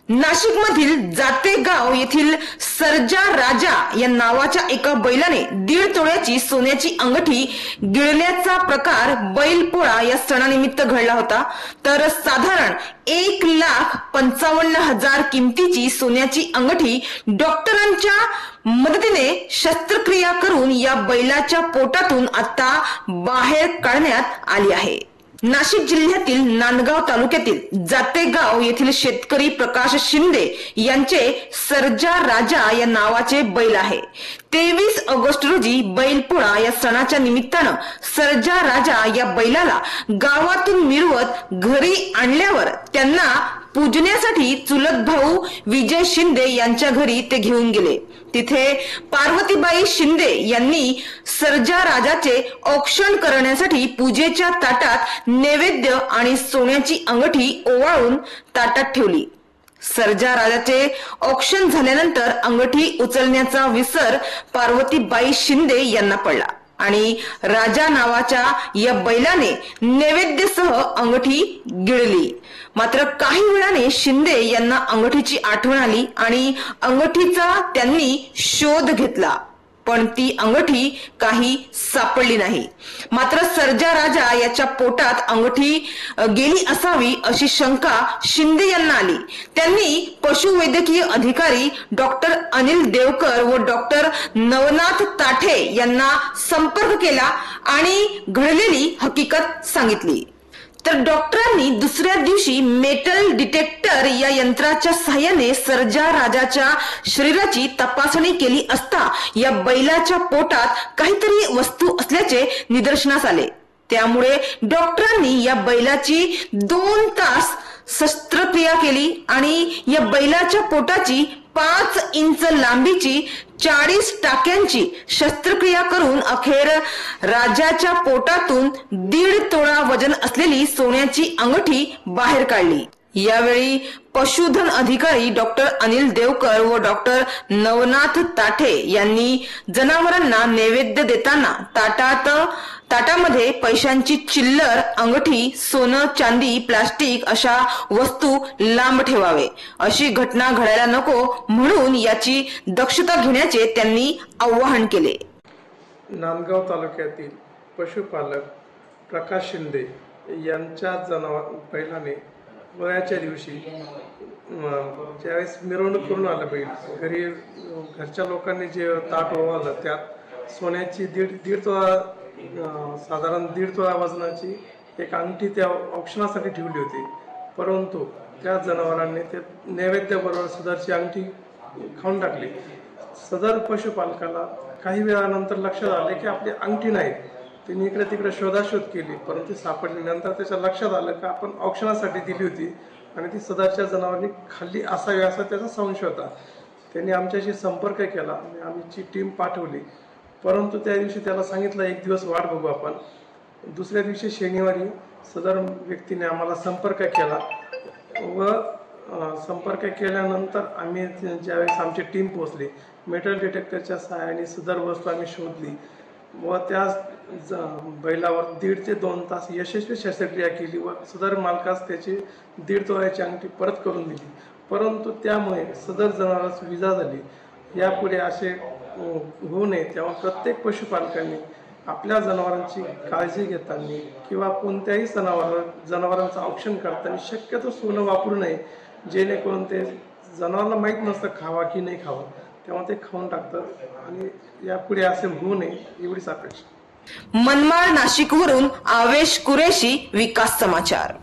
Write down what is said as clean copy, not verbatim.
नाशिकमधील जातेगाव येथील सर्जा राजा या नावाच्या एका बैलाने 1.5 तोळ्याची सोन्याची अंगठी गिळल्याचा प्रकार बैलपोळा या सणानिमित्त घडला होता। तर साधारण 1,55,000 किमतीची सोन्याची अंगठी डॉक्टरांच्या मदतीने शस्त्रक्रिया करून या बैलाच्या पोटातून आता बाहेर काढण्यात आली आहे। नाशिक जिल्ह्यातील नांदगाव तालुक्यातील जातेगाव येथील शेतकरी प्रकाश शिंदे यांचे सर्जा राजा या नावाचे बैल आहे। 23 ऑगस्ट रोजी बैलपोळा या सणाच्या निमित्तानं सर्जा राजा या बैलाला गावातून मिरवत घरी आणल्यावर त्यांना पूजण्यासाठी चुलत भाऊ विजय शिंदे यांच्या घरी ते घेऊन गेले। तिथे पार्वतीबाई शिंदे यांनी सर्जा राजाचे औक्षण करण्यासाठी पूजेच्या ताटात नैवेद्य आणि सोन्याची अंगठी ओवाळून ताटात ठेवली। सर्जा राजाचे औक्षण झाल्यानंतर अंगठी उचलण्याचा विसर पार्वतीबाई शिंदे यांना पडला आणि राजा नावाच्या या बैलाने नैवेद्यासह अंगठी गिळली। मात्र काही वेळाने शिंदे यांना अंगठीची आठवण आली आणि अंगठीचा त्यांनी शोध घेतला, पण ती अंगठी काही सापडली नाही। मात्र सर्जा राजा याच्या पोटात अंगठी गेली असावी अशी शंका शिंदे यांना आली। त्यांनी पशुवैद्यकीय अधिकारी डॉक्टर अनिल देवकर व डॉक्टर नवनाथ ताठे यांना संपर्क केला आणि घडलेली हकीकत सांगितली। तर डॉक्टरांनी दुसऱ्या दिवशी मेटल डिटेक्टर या यंत्राच्या सहाय्याने सर्जा राजाच्या शरीराची तपासणी केली असता या बैलाच्या पोटात काहीतरी वस्तू असल्याचे निदर्शनास आले। त्यामुळे डॉक्टरांनी या बैलाची 2 तास शस्त्रक्रिया केली आणि या बैलाच्या पोटाची 5 इंच लांबीची 40 टाक्यांची शस्त्रक्रिया करून अखेर राजाच्या पोटातून 1.5 तोळा वजन असलेली सोन्याची अंगठी बाहेर काढली। यावेळी पशुधन अधिकारी डॉक्टर अनिल देवकर व डॉक्टर नवनाथ ताठे यांनी जनावरांना नैवेद्य देताना ताटामध्ये पैशांची चिल्लर, अंगठी, सोनं, चांदी, प्लास्टिक अशा वस्तू लांब ठेवावे, अशी घटना घडायला नको म्हणून याची दक्षता घेण्याचे त्यांनी आवाहन केले। नांदगाव तालुक्यातील पशुपालक प्रकाश शिंदे यांच्या बैलाने वयाच्या दिवशी ज्यावेळेस मिरवणूक करून आलं बैल घरी, घरच्या लोकांनी जे ताट ओवाळलं त्यात सोन्याची दीड तोळा साधारण 1.5 तोळा वजनाची एक अंगठी त्या औक्षणासाठी ठेवली होती। परंतु त्या जनावरांनी ते नैवेद्याबरोबर सदरची अंगठी खाऊन टाकली। सदर पशुपालकाला काही वेळानंतर लक्षात आले की आपली अंगठी नाही। त्यांनी इकडे तिकडे शोधाशोध केली, परंतु सापडली। नंतर त्याच्या लक्षात आलं की आपण औक्षणासाठी दिली होती आणि ती सदरच्या जनावरांनी खाल्ली असावी असा त्याचा संशय होता। त्यांनी आमच्याशी संपर्क केला आणि आमची टीम पाठवली, परंतु त्या दिवशी त्याला सांगितलं 1 दिवस वाट बघू आपण। दुसऱ्या दिवशी शनिवारी सदर व्यक्तीने आम्हाला संपर्क केला व संपर्क केल्यानंतर आम्ही ज्यावेळेस आमची टीम पोहोचली, मेटल डिटेक्टरच्या सहाय्याने सदर वस्तू आम्ही शोधली व त्या बैलावर 1.5 ते 2 तास यशस्वी शस्त्रक्रिया केली व सदर मालकास त्याची 1.5 तोळ्याची अंगठी परत करून दिली। परंतु त्यामुळे सदर जनावरास विजा झाली। यापुढे असे होऊ नये तेव्हा प्रत्येक पशुपालकांनी आपल्या जनावरांची काळजी घेताना किंवा कोणत्याही जनावरांचं औक्षण करताना शक्यतो सोनं वापरू नये, जेणेकरून ते जनावरांना माहीत नसतं खावा की नाही खावा, तेव्हा ते खाऊन टाकतात आणि यापुढे असे होऊ नये एवढीच अपेक्षा। मनमाड नाशिकवरून आवेश कुरेशी, विकास समाचार।